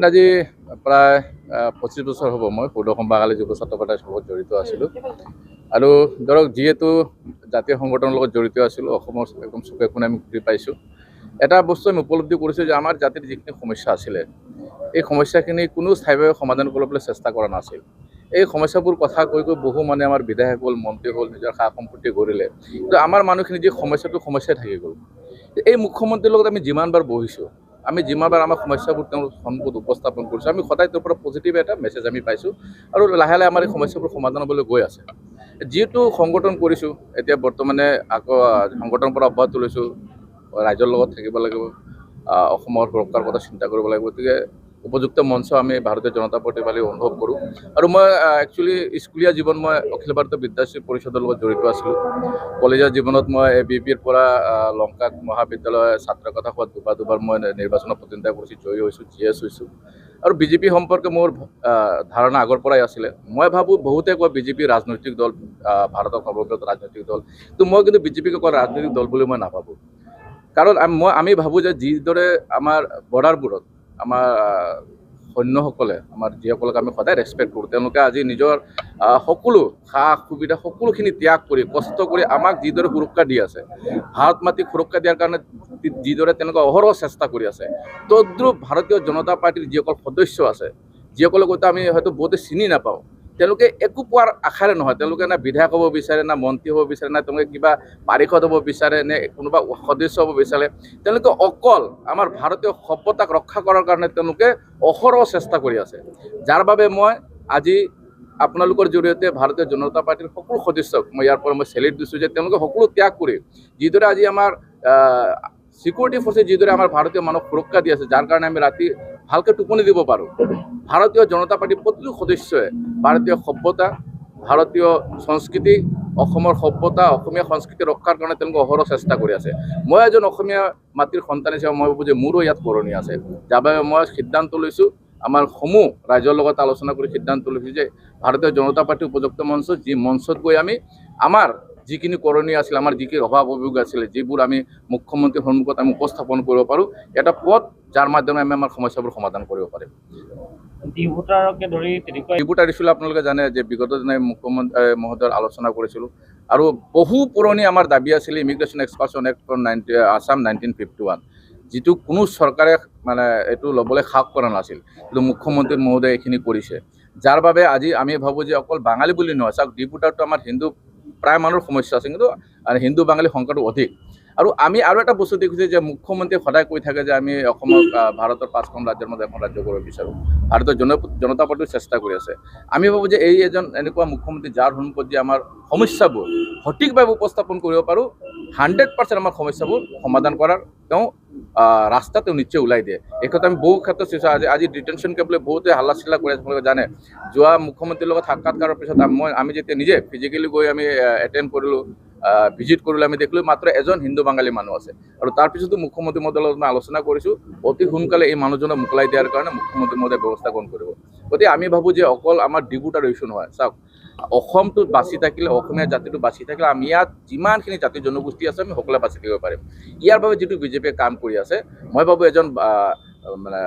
আজি প্ৰায় 25 বছৰ হ'ব মই সৌদ সম্পাকালী যুৱ ছাত্ৰ পাৰ্টীৰ লগত জড়িত আছিলোঁ আৰু ধৰক যিহেতু জাতীয় সংগঠনৰ লগত জড়িত আছিলোঁ অসমৰ একদম চুকে কোণে আমি ঘূৰি পাইছোঁ এটা বস্তু আমি উপলব্ধি কৰিছোঁ যে আমাৰ জাতিৰ যিখিনি সমস্যা আছিলে এই সমস্যাখিনি কোনো স্থায়ীভাৱে সমাধান কৰিবলৈ চেষ্টা কৰা নাছিল এই সমস্যাবোৰ কথা কৈ বহু মানে আমাৰ বিধায়ক হ'ল মন্ত্ৰী হ'ল নিজৰ সা সম্পত্তি গঢ়িলে কিন্তু আমাৰ মানুহখিনি যি সমস্যাই থাকি গ'ল এই মুখ্যমন্ত্ৰীৰ লগত আমি যিমানবাৰ বহিছোঁ আমি যিমানবাৰ আমাৰ সমস্যাবোৰ তেওঁৰ সন্মুখত উপস্থাপন কৰিছোঁ আমি সদায় তেওঁৰ পৰা পজিটিভ এটা মেছেজ আমি পাইছোঁ আৰু লাহে লাহে আমাৰ এই সমস্যাবোৰ সমাধান হ'বলৈ গৈ আছে যিহেতু সংগঠন কৰিছোঁ এতিয়া বৰ্তমানে আকৌ সংগঠনৰ পৰা অব্যাহতি লৈছোঁ ৰাইজৰ লগত থাকিব লাগিব অসমৰ সুৰক্ষাৰ কথা চিন্তা কৰিব লাগিব গতিকে উপযুক্ত মঞ্চ আমি ভাৰতীয় জনতা পাৰ্টিৰ ফালে অনুভৱ কৰোঁ আৰু মই একচুৱেলি স্কুলীয়া জীৱন মই অখিল ভাৰতীয় বিদ্যাশ্ৰী পৰিষদৰ লগত জড়িত আছিলোঁ কলেজৰ জীৱনত মই ABPৰ পৰা লংকা মহাবিদ্যালয় ছাত্ৰ কথা কোৱাত দুবাৰ মই নিৰ্বাচনত প্ৰতিদ্বন্দ্বিতা কৰিছোঁ জয়ী হৈছোঁ GS হৈছোঁ আৰু BJP সম্পৰ্কে মোৰ ধাৰণা আগৰ পৰাই আছিলে মই ভাবোঁ বহুতে কয় BJP ৰাজনৈতিক দল ভাৰতৰ সৰ্ববৃহৎ ৰাজনৈতিক দল কিন্তু মই কিন্তু BJPক অকল ৰাজনৈতিক দল বুলি মই নাভাবোঁ কাৰণ আমি ভাবোঁ যে যিদৰে আমাৰ বৰ্ডাৰবোৰত আমাৰ সৈন্যসকলে আমাৰ যিসকলক আমি সদায় ৰেচপেক্ট কৰোঁ তেওঁলোকে আজি নিজৰ সকলো সা সুবিধা সকলোখিনি ত্যাগ কৰি কষ্ট কৰি আমাক যিদৰে সুৰক্ষা দি আছে ভাৰত মাতৃক সুৰক্ষা দিয়াৰ কাৰণে যিদৰে তেওঁলোকে অহৰহ চেষ্টা কৰি আছে তদ্ৰুপ ভাৰতীয় জনতা পাৰ্টীৰ যিসকল সদস্য আছে যিসকলক হয়তো আমি হয়তো বহুতে চিনি নাপাওঁ তেওঁলোকে একো পোৱাৰ আশাৰে নহয় তেওঁলোকে না বিধায়ক হ'ব বিচাৰে না মন্ত্ৰী হ'ব বিচাৰে না তেওঁলোকে কিবা পাৰিষদ হ'ব বিচাৰে নে কোনোবা সদস্য হ'ব বিচাৰে তেওঁলোকে অকল আমাৰ ভাৰতীয় সভ্যতাক ৰক্ষা কৰাৰ কাৰণে তেওঁলোকে অহৰহ চেষ্টা কৰি আছে যাৰ বাবে মই আজি আপোনালোকৰ জৰিয়তে ভাৰতীয় জনতা পাৰ্টীৰ সকলো সদস্যক মই ইয়াৰ পৰা মই চেলিউট দিছোঁ যে তেওঁলোকে সকলো ত্যাগ কৰি যিদৰে আজি আমাৰ সিকিউৰিটি ফৰ্চে যিদৰে আমাৰ ভাৰতীয় মানুহক সুৰক্ষা দি আছে যাৰ কাৰণে আমি ৰাতি ভালকৈ টোপনি দিব পাৰোঁ ভাৰতীয় জনতা পাৰ্টীৰ প্ৰতিটো সদস্যই ভাৰতীয় সভ্যতা ভাৰতীয় সংস্কৃতি অসমৰ সভ্যতা অসমীয়া সংস্কৃতি ৰক্ষাৰ কাৰণে তেওঁলোকে অহৰহ চেষ্টা কৰি আছে মই এজন অসমীয়া মাতৃৰ সন্তান হিচাপে মই ভাবোঁ যে মোৰো ইয়াত কৰণীয় আছে যাৰ বাবে মই সিদ্ধান্ত লৈছোঁ আমাৰ সমূহ ৰাইজৰ লগত আলোচনা কৰি সিদ্ধান্ত লৈছোঁ যে ভাৰতীয় জনতা পাৰ্টীৰ উপযুক্ত মঞ্চ যি মঞ্চত গৈ আমি আমাৰ যিখিনি কৰণীয় আছিল আমাৰ যিখিনি অভাৱ অভিযোগ আছিলে যিবোৰ আমি মুখ্যমন্ত্ৰীৰ সন্মুখত আমি উপস্থাপন কৰিব পাৰোঁ এটা পথ যাৰ মাধ্যমে আমি আমাৰ সমস্যাবোৰ সমাধান কৰিব পাৰিম ডিভোটাৰ ইছ্যু আপোনালোকে জানে যে বিগত দিনে মুখ্যমন্ত্ৰী মহোদয়ৰ আলোচনা কৰিছিলোঁ আৰু বহু পুৰণি আমাৰ দাবী আছিলে ইমিগ্ৰেশ্যন এক্সপাৰ্চন এক্ট আছাম 1951 যিটো কোনো চৰকাৰে মানে এইটো ল'বলৈ সাহ কৰা নাছিল কিন্তু মুখ্যমন্ত্ৰী মহোদয়ে এইখিনি কৰিছে যাৰ বাবে আজি আমি ভাবোঁ যে অকল বাঙালী বুলি নহয় চাওক ডিভোটাৰটো আমাৰ হিন্দু প্ৰায় মানুহৰ সমস্যা আছে কিন্তু হিন্দু বাঙালী সংখ্যাটো অধিক আৰু আমি আৰু এটা বস্তু দেখিছোঁ যে মুখ্যমন্ত্ৰীয়ে সদায় কৈ থাকে যে আমি অসমক ভাৰতৰ 5খন ৰাজ্যৰ মাজত এখন ৰাজ্য কৰিব বিচাৰোঁ ভাৰতীয় জনতা পাৰ্টীও চেষ্টা কৰি আছে আমি ভাবোঁ যে এই এজন এনেকুৱা মুখ্যমন্ত্ৰী যাৰ সন্মুখত যে আমাৰ সমস্যাবোৰ সঠিকভাৱে উপস্থাপন কৰিব পাৰোঁ 100% আমাৰ সমস্যাবোৰ সমাধান কৰাৰ তেওঁ ৰাস্তা তেওঁ নিশ্চয় ওলাই দিয়ে এই কথা আমি বহু ক্ষেত্ৰত চাইছোঁ আজি ডিটেনশ্যন কেম্প লৈ বহুতে হাল্লা চিল্লা কৰি আছে আপোনালোকে জানে যোৱা মুখ্যমন্ত্ৰীৰ লগত সাক্ষাৎকাৰৰ পিছত আমি যেতিয়া নিজে ফিজিকেলি গৈ আমি এটেণ্ড কৰিলোঁ ভিজিট কৰিলোঁ আমি দেখিলোঁ মাত্ৰ এজন হিন্দু বাঙালী মানুহ আছে আৰু তাৰপিছতো মুখ্যমন্ত্ৰী মহোদয়ৰ লগত মই আলোচনা কৰিছোঁ অতি সোনকালে এই মানুহজনক মোকলাই দিয়াৰ কাৰণে মুখ্যমন্ত্ৰী মহোদয়ে ব্যৱস্থা গ্ৰহণ কৰিব গতিকে আমি ভাবোঁ যে অকল আমাৰ ডিভোটাৰ ইছ্যু নহয় চাওক অসমটো বাচি থাকিলে অসমীয়া জাতিটো বাচি থাকিলে আমি ইয়াত যিমানখিনি জাতি জনগোষ্ঠী আছে আমি সকলোৱে বাচি থাকিব পাৰিম ইয়াৰ বাবে যিটো বিজেপিয়ে কাম কৰি আছে মই ভাবোঁ এজন মানে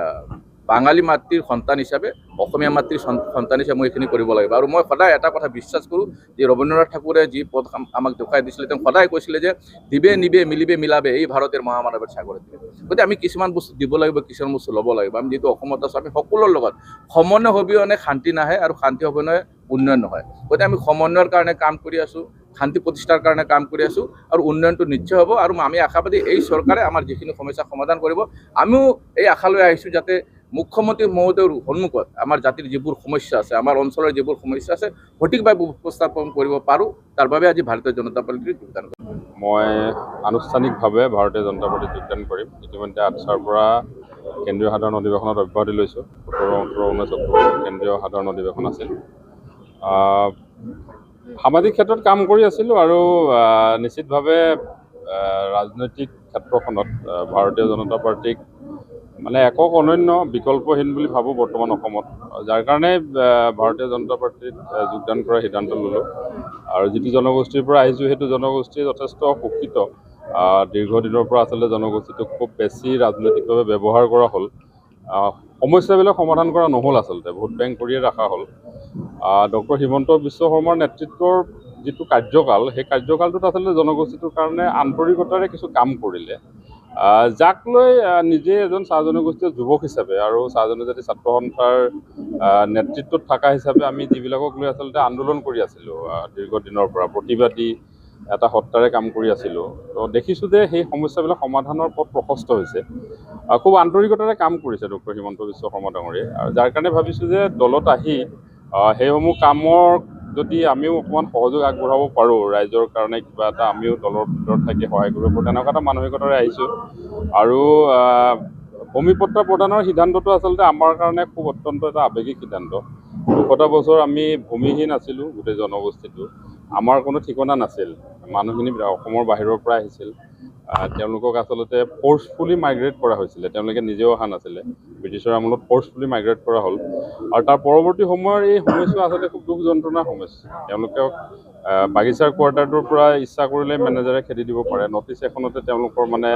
বাঙালী মাতৃৰ সন্তান হিচাপে অসমীয়া মাতৃৰ সন্তান হিচাপে মই এইখিনি কৰিব লাগিব আৰু মই সদায় এটা কথা বিশ্বাস কৰোঁ যে ৰবীন্দ্ৰনাথ ঠাকুৰে যি পথ আমাক দেখুৱাই দিছিলে তেওঁ সদায় কৈছিলে যে দিবে নিবে মিলিবে মিলাবে এই ভাৰতৰ মহামানৱৰ সাগৰত গতিকে আমি কিছুমান বস্তু দিব লাগিব কিছুমান বস্তু ল'ব লাগিব আমি যিটো অসমত আছোঁ আমি সকলোৰ লগত সমন্বয় অবিহনে শান্তি নাহে আৰু শান্তি অবিহনে উন্নয়ন নহয় গতিকে আমি সমন্বয়ৰ কাৰণে কাম কৰি আছোঁ শান্তি প্ৰতিষ্ঠাৰ কাৰণে কাম কৰি আছোঁ আৰু উন্নয়নটো নিশ্চয় হ'ব আৰু আমি আশাবাদী এই চৰকাৰে আমাৰ যিখিনি সমস্যা সমাধান কৰিব আমিও এই আশা লৈ আহিছোঁ যাতে মুখ্যমন্ত্ৰী মহোদয়ৰ সন্মুখত আমাৰ জাতিৰ যিবোৰ সমস্যা আছে আমাৰ অঞ্চলৰ যিবোৰ সমস্যা আছে সঠিকভাৱে উপস্থাপন কৰিব পাৰোঁ তাৰ বাবে আজি ভাৰতীয় জনতা পাৰ্টীত যোগদান কৰিম মই আনুষ্ঠানিকভাৱে ভাৰতীয় জনতা পাৰ্টীত যোগদান কৰিম ইতিমধ্যে 8 পৰা কেন্দ্ৰীয় সাধাৰণ অধিৱেশনত অব্যাহতি লৈছোঁ 17, 18, 19 অক্টোবৰ কেন্দ্ৰীয় সাধাৰণ অধিৱেশন আছিল সামাজিক ক্ষেত্ৰত কাম কৰি আছিলোঁ আৰু নিশ্চিতভাৱে ৰাজনৈতিক ক্ষেত্ৰখনত ভাৰতীয় জনতা পাৰ্টীক মানে একক অনন্য বিকল্পহীন বুলি ভাবোঁ বৰ্তমান অসমত যাৰ কাৰণে ভাৰতীয় জনতা পাৰ্টীত যোগদান কৰাৰ সিদ্ধান্ত ল'লোঁ আৰু যিটো জনগোষ্ঠীৰ পৰা আহিছোঁ সেইটো জনগোষ্ঠী যথেষ্ট শিক্ষিত দীৰ্ঘদিনৰ পৰা আচলতে জনগোষ্ঠীটোক খুব বেছি ৰাজনৈতিকভাৱে ব্যৱহাৰ কৰা হ'ল সমস্যাবিলাক সমাধান কৰা নহ'ল আচলতে, ভোট বেংক কৰিয়ে ৰখা হ'ল। ডক্টৰ হিমন্ত বিশ্ব শৰ্মাৰ নেতৃত্বৰ যিটো কাৰ্যকাল, সেই কাৰ্যকালটোত আচলতে জনগোষ্ঠীটোৰ কাৰণে আন্তৰিকতাৰে কিছু কাম কৰিলে, যাক লৈ নিজে এজন চাহ জনগোষ্ঠীয় যুৱক হিচাপে আৰু চাহ জনজাতি ছাত্ৰ সন্থাৰ নেতৃত্বত থকা হিচাপে আমি যিবিলাকক লৈ আচলতে আন্দোলন কৰি আছিলোঁ দীৰ্ঘদিনৰ পৰা, প্ৰতিবাদী এটা সত্তাৰে কাম কৰি আছিলোঁ, তো দেখিছোঁ যে সেই সমস্যাবিলাক সমাধানৰ পথ প্ৰশস্ত হৈছে। খুব আন্তৰিকতাৰে কাম কৰিছে ডক্টৰ হিমন্ত বিশ্ব শৰ্মা ডাঙৰীয়াই, আৰু যাৰ কাৰণে ভাবিছোঁ যে দলত আহি সেইসমূহ কামৰ যদি আমিও অকণমান সহযোগ আগবঢ়াব পাৰোঁ, ৰাইজৰ কাৰণে কিবা এটা আমিও দলৰ ভিতৰত থাকি সহায় কৰিব পাৰোঁ, তেনেকুৱা এটা মানসিকতাৰে আহিছোঁ। আৰু ভূমিপট্টা প্ৰদানৰ সিদ্ধান্তটো আচলতে আমাৰ কাৰণে খুব অত্যন্ত এটা আৱেগিক সিদ্ধান্ত। ২০০টা বছৰ আমি ভূমিহীন আছিলোঁ, গোটেই জনগোষ্ঠীটো। আমাৰ কোনো ঠিকনা নাছিল, মানুহখিনি অসমৰ বাহিৰৰ পৰা আহিছিল, তেওঁলোকক আচলতে ফ'ৰ্চফুলি মাইগ্ৰেট কৰা হৈছিলে, তেওঁলোকে নিজেও অহা নাছিলে, ব্ৰিটিছৰ আমোলত ফ'ৰ্চফুলি মাইগ্ৰেট কৰা হ'ল। আৰু তাৰ পৰৱৰ্তী সময়ৰ এই সমস্যা আচলতে খুব দুখ যন্ত্ৰণাৰ সমস্যা। তেওঁলোকক বাগিচাৰ কোৱাৰ্টাৰটোৰ পৰা ইচ্ছা কৰিলে মেনেজাৰে খেদি দিব পাৰে, নটিছ এখনতে তেওঁলোকৰ মানে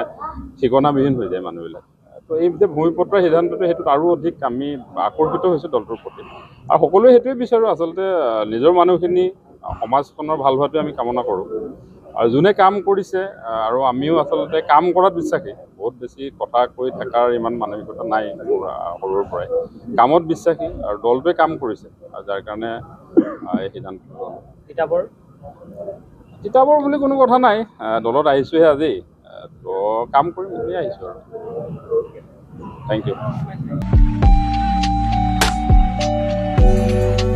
ঠিকনাবিহীন হৈ যায় মানুহবিলাক। তো এই যে ভূমিপট্টাৰ সিদ্ধান্তটো, সেইটোত আৰু অধিক আমি আকৰ্ষিত হৈছোঁ দলটোৰ প্ৰতি, আৰু সকলোৱে সেইটোৱে বিচাৰোঁ আচলতে, নিজৰ মানুহখিনি সমাজখনৰ ভাল হোৱাটোৱে আমি কামনা কৰোঁ। আৰু যোনে কাম কৰিছে, আৰু আমিও আচলতে কাম কৰাত বিশ্বাসী, বহুত বেছি কথা কৈ থকাৰ ইমান মানসিকতা নাই সৰুৰ পৰাই, কামত বিশ্বাসী, আৰু দলটোৱে কাম কৰিছে, আৰু যাৰ কাৰণে এই সিদ্ধান্ত। কিতাপৰ বুলি কোনো কথা নাই, দলত আহিছোঁহে আজি, তো কাম কৰিম বুলিয়ে আহিছোঁ আৰু। Thank U.